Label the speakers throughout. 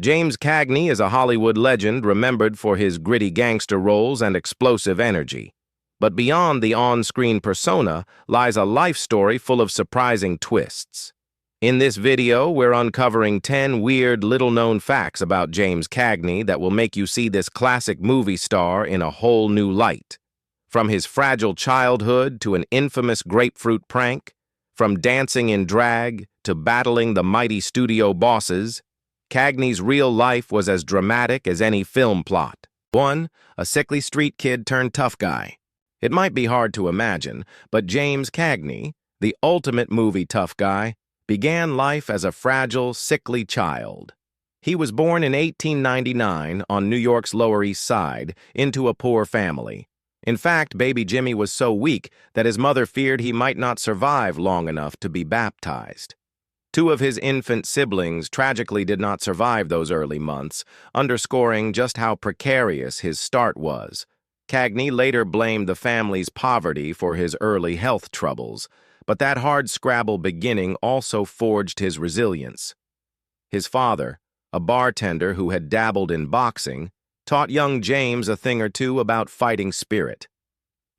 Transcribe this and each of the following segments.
Speaker 1: James Cagney is a Hollywood legend remembered for his gritty gangster roles and explosive energy. But beyond the on-screen persona lies a life story full of surprising twists. In this video, we're uncovering 10 weird, little-known facts about James Cagney that will make you see this classic movie star in a whole new light. From his fragile childhood to an infamous grapefruit prank, from dancing in drag to battling the mighty studio bosses, Cagney's real life was as dramatic as any film plot. 1. A sickly street kid turned tough guy. It might be hard to imagine, but James Cagney, the ultimate movie tough guy, began life as a fragile, sickly child. He was born in 1899 on New York's Lower East Side into a poor family. In fact, baby Jimmy was so weak that his mother feared he might not survive long enough to be baptized. Two of his infant siblings tragically did not survive those early months, underscoring just how precarious his start was. Cagney later blamed the family's poverty for his early health troubles, but that hard-scrabble beginning also forged his resilience. His father, a bartender who had dabbled in boxing, taught young James a thing or two about fighting spirit.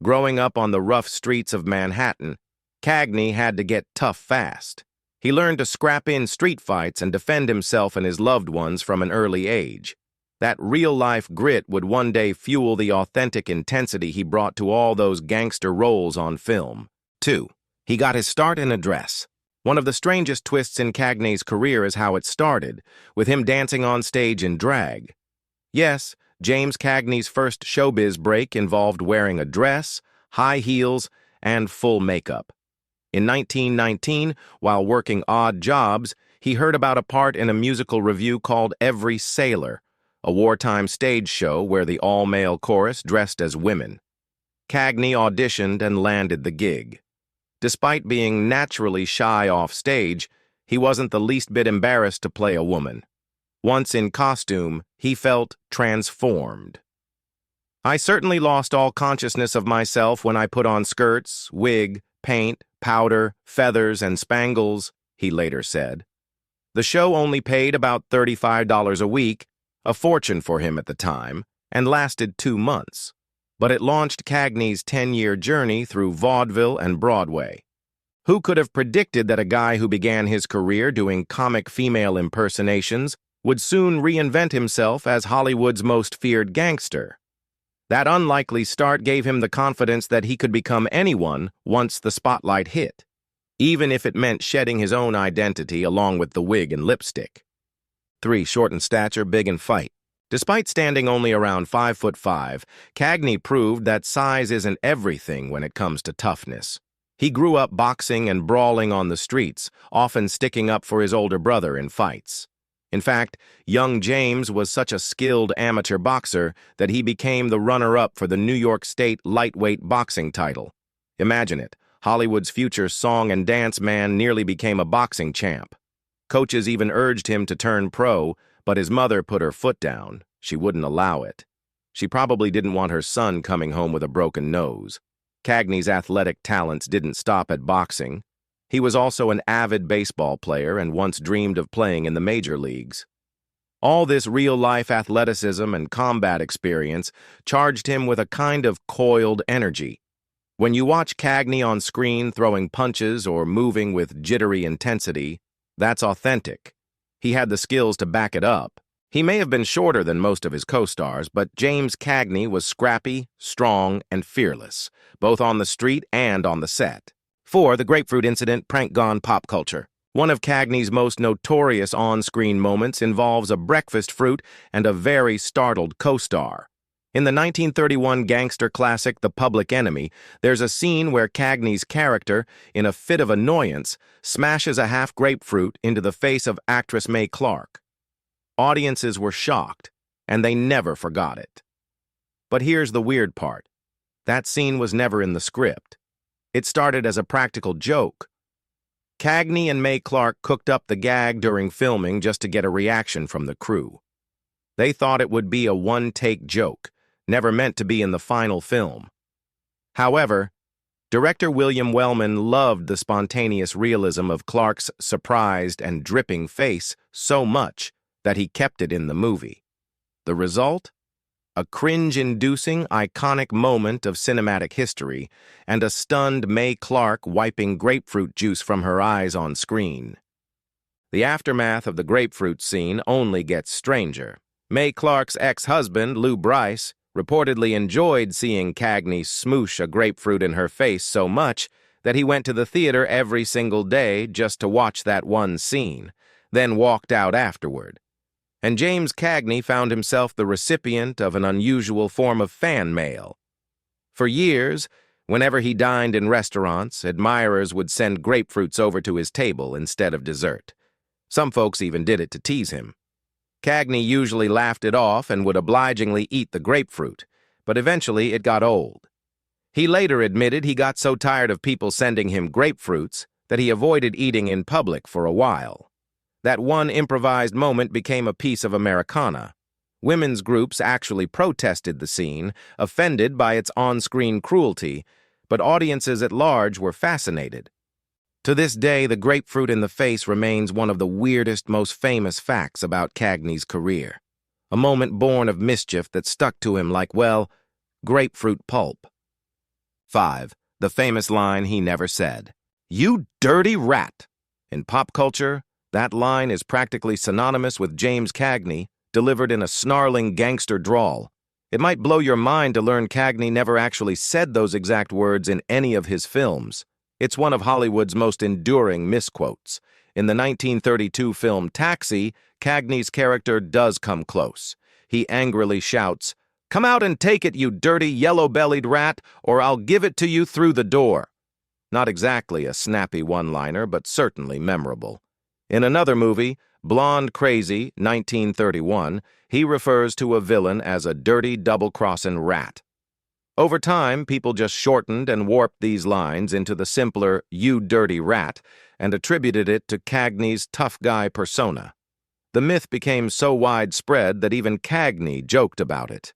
Speaker 1: Growing up on the rough streets of Manhattan, Cagney had to get tough fast. He learned to scrap in street fights and defend himself and his loved ones from an early age. That real-life grit would one day fuel the authentic intensity he brought to all those gangster roles on film. 2. He got his start in a dress. One of the strangest twists in Cagney's career is how it started, with him dancing on stage in drag. Yes, James Cagney's first showbiz break involved wearing a dress, high heels, and full makeup. In 1919, while working odd jobs, he heard about a part in a musical revue called Every Sailor, a wartime stage show where the all-male chorus dressed as women. Cagney auditioned and landed the gig. Despite being naturally shy off stage, he wasn't the least bit embarrassed to play a woman. Once in costume, he felt transformed. "I certainly lost all consciousness of myself when I put on skirts, wig, paint, powder, feathers, and spangles," he later said. The show only paid about $35 a week, a fortune for him at the time, and lasted 2 months. But it launched Cagney's 10-year journey through vaudeville and Broadway. Who could have predicted that a guy who began his career doing comic female impersonations would soon reinvent himself as Hollywood's most feared gangster? That unlikely start gave him the confidence that he could become anyone once the spotlight hit, even if it meant shedding his own identity along with the wig and lipstick. 3. Short in stature, big in fight. Despite standing only around 5'5", Cagney proved that size isn't everything when it comes to toughness. He grew up boxing and brawling on the streets, often sticking up for his older brother in fights. In fact, young James was such a skilled amateur boxer that he became the runner-up for the New York State lightweight boxing title. Imagine it, Hollywood's future song and dance man nearly became a boxing champ. Coaches even urged him to turn pro, but his mother put her foot down. She wouldn't allow it. She probably didn't want her son coming home with a broken nose. Cagney's athletic talents didn't stop at boxing. He was also an avid baseball player and once dreamed of playing in the major leagues. All this real-life athleticism and combat experience charged him with a kind of coiled energy. When you watch Cagney on screen throwing punches or moving with jittery intensity, that's authentic. He had the skills to back it up. He may have been shorter than most of his co-stars, but James Cagney was scrappy, strong, and fearless, both on the street and on the set. 4. The grapefruit incident, prank gone pop culture. One of Cagney's most notorious on-screen moments involves a breakfast fruit and a very startled co-star. In the 1931 gangster classic The Public Enemy, there's a scene where Cagney's character, in a fit of annoyance, smashes a half grapefruit into the face of actress Mae Clarke. Audiences were shocked, and they never forgot it. But here's the weird part. That scene was never in the script. It started as a practical joke. Cagney and Mae Clarke cooked up the gag during filming just to get a reaction from the crew. They thought it would be a one-take joke, never meant to be in the final film. However, director William Wellman loved the spontaneous realism of Clarke's surprised and dripping face so much that he kept it in the movie. The result? A cringe-inducing, iconic moment of cinematic history, and a stunned Mae Clarke wiping grapefruit juice from her eyes on screen. The aftermath of the grapefruit scene only gets stranger. Mae Clarke's ex-husband, Lou Bryce, reportedly enjoyed seeing Cagney smoosh a grapefruit in her face so much that he went to the theater every single day just to watch that one scene, then walked out afterward. And James Cagney found himself the recipient of an unusual form of fan mail. For years, whenever he dined in restaurants, admirers would send grapefruits over to his table instead of dessert. Some folks even did it to tease him. Cagney usually laughed it off and would obligingly eat the grapefruit, but eventually it got old. He later admitted he got so tired of people sending him grapefruits that he avoided eating in public for a while. That one improvised moment became a piece of Americana. Women's groups actually protested the scene, offended by its on-screen cruelty, but audiences at large were fascinated. To this day, the grapefruit in the face remains one of the weirdest, most famous facts about Cagney's career. A moment born of mischief that stuck to him like, well, grapefruit pulp. 5. The famous line he never said. "You dirty rat!" In pop culture, that line is practically synonymous with James Cagney, delivered in a snarling gangster drawl. It might blow your mind to learn Cagney never actually said those exact words in any of his films. It's one of Hollywood's most enduring misquotes. In the 1932 film Taxi, Cagney's character does come close. He angrily shouts, "Come out and take it, you dirty, yellow-bellied rat, or I'll give it to you through the door." Not exactly a snappy one-liner, but certainly memorable. In another movie, Blonde Crazy, 1931, he refers to a villain as a dirty, double-crossing rat. Over time, people just shortened and warped these lines into the simpler "you dirty rat" and attributed it to Cagney's tough guy persona. The myth became so widespread that even Cagney joked about it.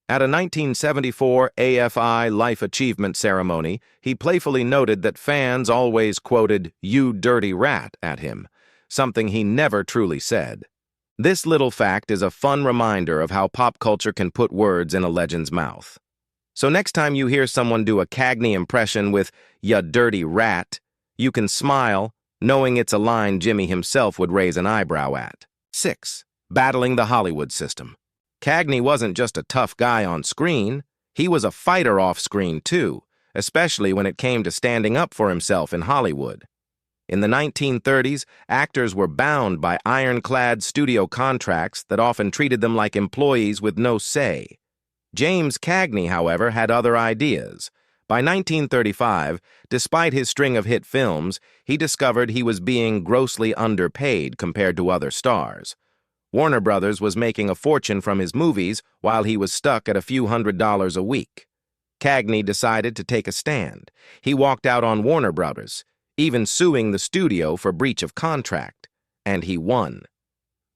Speaker 1: At a 1974 AFI Life Achievement ceremony, he playfully noted that fans always quoted "you dirty rat" at him, something he never truly said. This little fact is a fun reminder of how pop culture can put words in a legend's mouth. So next time you hear someone do a Cagney impression with "ya dirty rat," you can smile, knowing it's a line Jimmy himself would raise an eyebrow at. 6. Battling the Hollywood system. Cagney wasn't just a tough guy on screen, he was a fighter off screen too, especially when it came to standing up for himself in Hollywood. In the 1930s, actors were bound by ironclad studio contracts that often treated them like employees with no say. James Cagney, however, had other ideas. By 1935, despite his string of hit films, he discovered he was being grossly underpaid compared to other stars. Warner Brothers was making a fortune from his movies while he was stuck at a few $100s a week. Cagney decided to take a stand. He walked out on Warner Brothers, even suing the studio for breach of contract, and he won.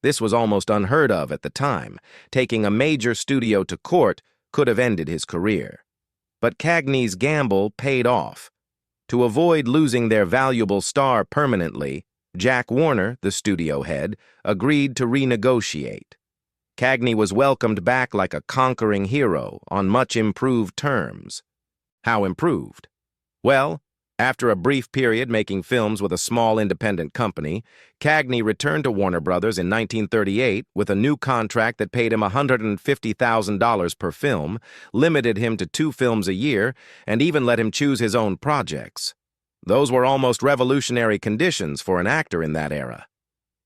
Speaker 1: This was almost unheard of at the time. Taking a major studio to court could have ended his career. But Cagney's gamble paid off. To avoid losing their valuable star permanently, Jack Warner, the studio head, agreed to renegotiate. Cagney was welcomed back like a conquering hero on much improved terms. How improved? Well, after a brief period making films with a small independent company, Cagney returned to Warner Brothers in 1938 with a new contract that paid him $150,000 per film, limited him to 2 films a year, and even let him choose his own projects. Those were almost revolutionary conditions for an actor in that era.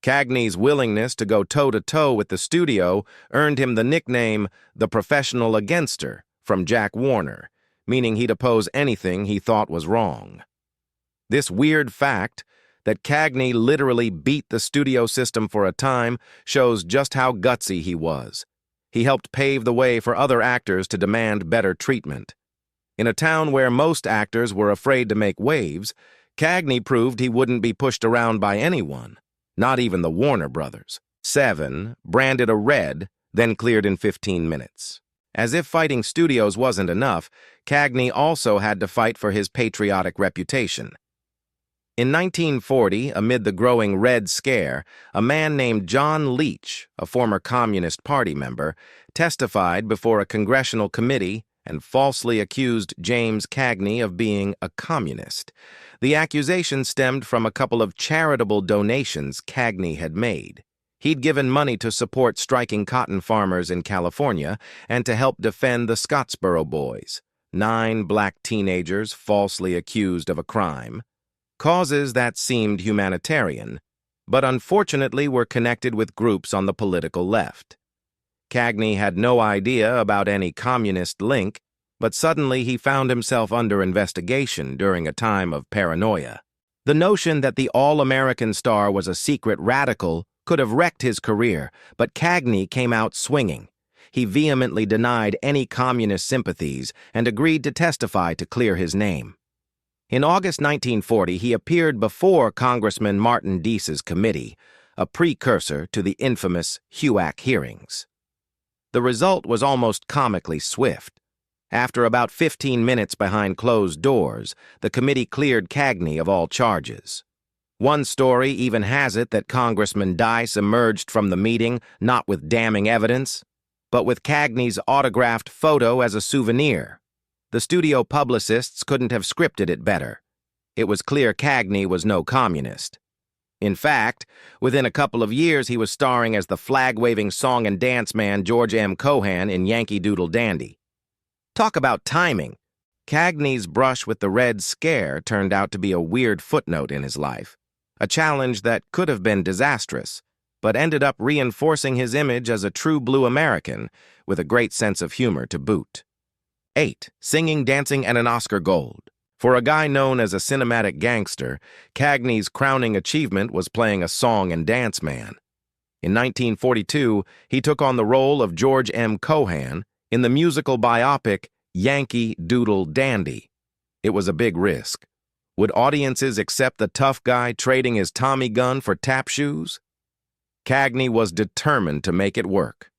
Speaker 1: Cagney's willingness to go toe-to-toe with the studio earned him the nickname the Professional Againster from Jack Warner, meaning he'd oppose anything he thought was wrong. This weird fact, that Cagney literally beat the studio system for a time, shows just how gutsy he was. He helped pave the way for other actors to demand better treatment. In a town where most actors were afraid to make waves, Cagney proved he wouldn't be pushed around by anyone, not even the Warner Brothers. 7. Branded a red, then cleared in 15 minutes. As if fighting studios wasn't enough, Cagney also had to fight for his patriotic reputation. In 1940, amid the growing Red Scare, a man named John Leach, a former Communist Party member, testified before a congressional committee and falsely accused James Cagney of being a communist. The accusation stemmed from a couple of charitable donations Cagney had made. He'd given money to support striking cotton farmers in California and to help defend the Scottsboro Boys, 9 black teenagers falsely accused of a crime. Causes that seemed humanitarian, but unfortunately were connected with groups on the political left. Cagney had no idea about any communist link, but suddenly he found himself under investigation during a time of paranoia. The notion that the all-American star was a secret radical could have wrecked his career, but Cagney came out swinging. He vehemently denied any communist sympathies and agreed to testify to clear his name. In August 1940, he appeared before Congressman Martin Dease's committee, a precursor to the infamous HUAC hearings. The result was almost comically swift. After about 15 minutes behind closed doors, the committee cleared Cagney of all charges. One story even has it that Congressman Dease emerged from the meeting not with damning evidence, but with Cagney's autographed photo as a souvenir. The studio publicists couldn't have scripted it better. It was clear Cagney was no communist. In fact, within a couple of years he was starring as the flag-waving song and dance man George M. Cohan in Yankee Doodle Dandy. Talk about timing. Cagney's brush with the Red Scare turned out to be a weird footnote in his life, a challenge that could have been disastrous, but ended up reinforcing his image as a true blue American with a great sense of humor to boot. 8. Singing, dancing, and an Oscar Gold. For a guy known as a cinematic gangster, Cagney's crowning achievement was playing a song and dance man. In 1942, he took on the role of George M. Cohan in the musical biopic Yankee Doodle Dandy. It was a big risk. Would audiences accept the tough guy trading his Tommy gun for tap shoes? Cagney was determined to make it work.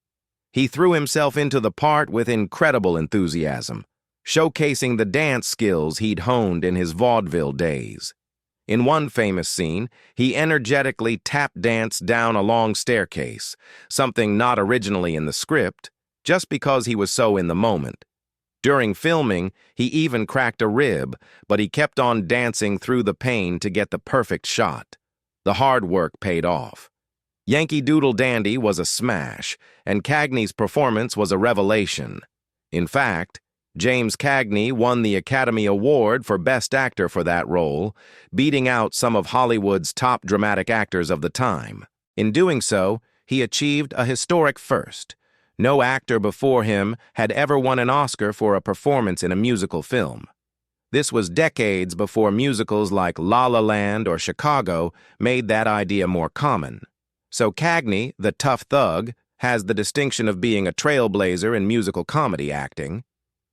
Speaker 1: He threw himself into the part with incredible enthusiasm, showcasing the dance skills he'd honed in his vaudeville days. In one famous scene, he energetically tap-danced down a long staircase, something not originally in the script, just because he was so in the moment. During filming, he even cracked a rib, but he kept on dancing through the pain to get the perfect shot. The hard work paid off. Yankee Doodle Dandy was a smash, and Cagney's performance was a revelation. In fact, James Cagney won the Academy Award for Best Actor for that role, beating out some of Hollywood's top dramatic actors of the time. In doing so, he achieved a historic first. No actor before him had ever won an Oscar for a performance in a musical film. This was decades before musicals like La La Land or Chicago made that idea more common. So Cagney, the tough thug, has the distinction of being a trailblazer in musical comedy acting.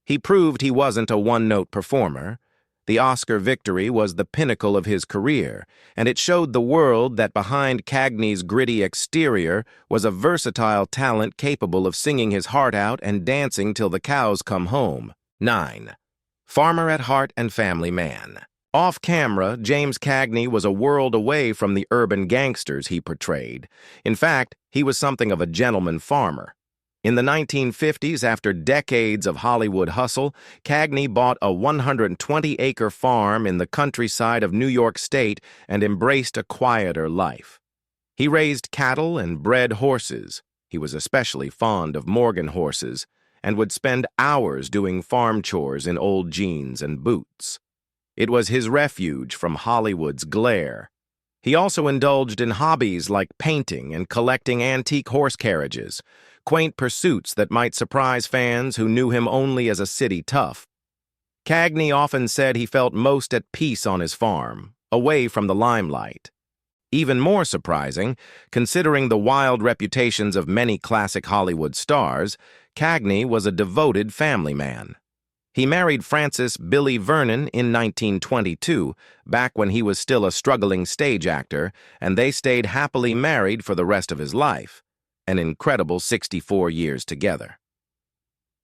Speaker 1: He proved he wasn't a one-note performer. The Oscar victory was the pinnacle of his career, and it showed the world that behind Cagney's gritty exterior was a versatile talent capable of singing his heart out and dancing till the cows come home. 9. Farmer at heart and family man. Off-camera, James Cagney was a world away from the urban gangsters he portrayed. In fact, he was something of a gentleman farmer. In the 1950s, after decades of Hollywood hustle, Cagney bought a 120-acre farm in the countryside of New York State and embraced a quieter life. He raised cattle and bred horses. He was especially fond of Morgan horses and would spend hours doing farm chores in old jeans and boots. It was his refuge from Hollywood's glare. He also indulged in hobbies like painting and collecting antique horse carriages, quaint pursuits that might surprise fans who knew him only as a city tough. Cagney often said he felt most at peace on his farm, away from the limelight. Even more surprising, considering the wild reputations of many classic Hollywood stars, Cagney was a devoted family man. He married Frances Billie Vernon in 1922, back when he was still a struggling stage actor, and they stayed happily married for the rest of his life, an incredible 64 years together.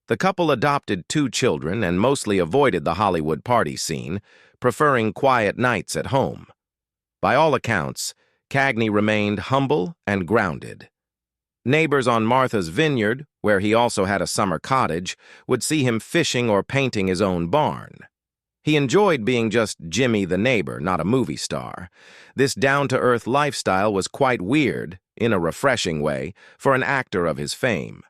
Speaker 1: The couple adopted 2 children and mostly avoided the Hollywood party scene, preferring quiet nights at home. By all accounts, Cagney remained humble and grounded. Neighbors on Martha's Vineyard, where he also had a summer cottage, would see him fishing or painting his own barn. He enjoyed being just Jimmy the neighbor, not a movie star. This down-to-earth lifestyle was quite weird, in a refreshing way, for an actor of his fame.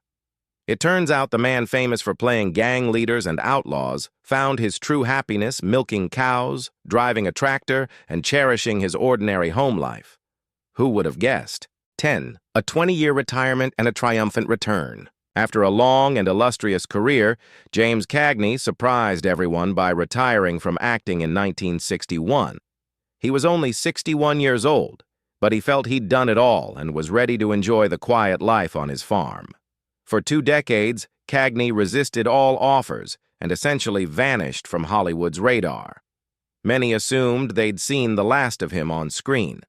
Speaker 1: It turns out the man famous for playing gang leaders and outlaws found his true happiness milking cows, driving a tractor, and cherishing his ordinary home life. Who would have guessed? 10. A 20-year retirement and a triumphant return. After a long and illustrious career, James Cagney surprised everyone by retiring from acting in 1961. He was only 61 years old, but he felt he'd done it all and was ready to enjoy the quiet life on his farm. For 2 decades, Cagney resisted all offers and essentially vanished from Hollywood's radar. Many assumed they'd seen the last of him on screen.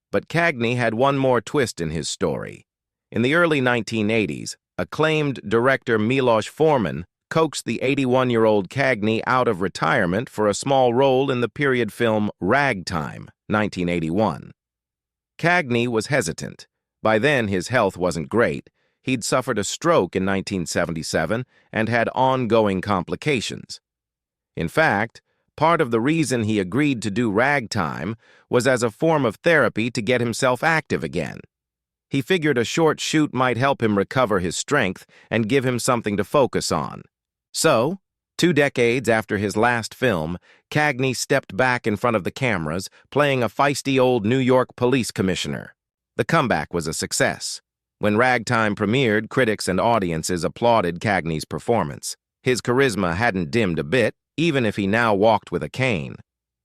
Speaker 1: But Cagney had one more twist in his story. In the early 1980s, acclaimed director Milos Forman coaxed the 81-year-old Cagney out of retirement for a small role in the period film Ragtime, 1981. Cagney was hesitant. By then, his health wasn't great. He'd suffered a stroke in 1977 and had ongoing complications. In fact, part of the reason he agreed to do Ragtime was as a form of therapy to get himself active again. He figured a short shoot might help him recover his strength and give him something to focus on. So, 2 decades after his last film, Cagney stepped back in front of the cameras, playing a feisty old New York police commissioner. The comeback was a success. When Ragtime premiered, critics and audiences applauded Cagney's performance. His charisma hadn't dimmed a bit, even if he now walked with a cane.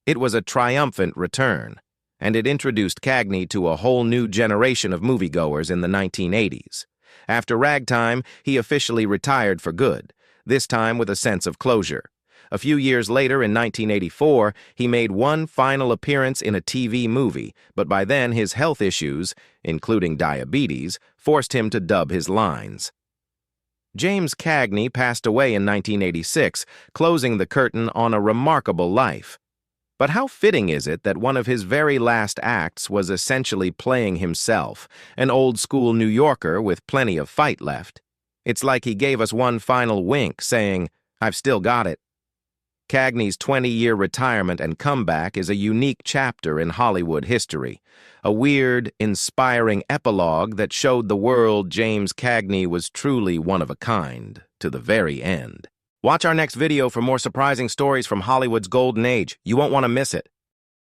Speaker 1: It was a triumphant return, and it introduced Cagney to a whole new generation of moviegoers in the 1980s. After Ragtime, he officially retired for good, this time with a sense of closure. A few years later, in 1984, he made one final appearance in a TV movie, but by then his health issues, including diabetes, forced him to dub his lines. James Cagney passed away in 1986, closing the curtain on a remarkable life. But how fitting is it that one of his very last acts was essentially playing himself, an old-school New Yorker with plenty of fight left? It's like he gave us one final wink, saying, "I've still got it." Cagney's 20-year retirement and comeback is a unique chapter in Hollywood history, a weird, inspiring epilogue that showed the world James Cagney was truly one of a kind, to the very end. Watch our next video for more surprising stories from Hollywood's golden age. You won't want to miss it.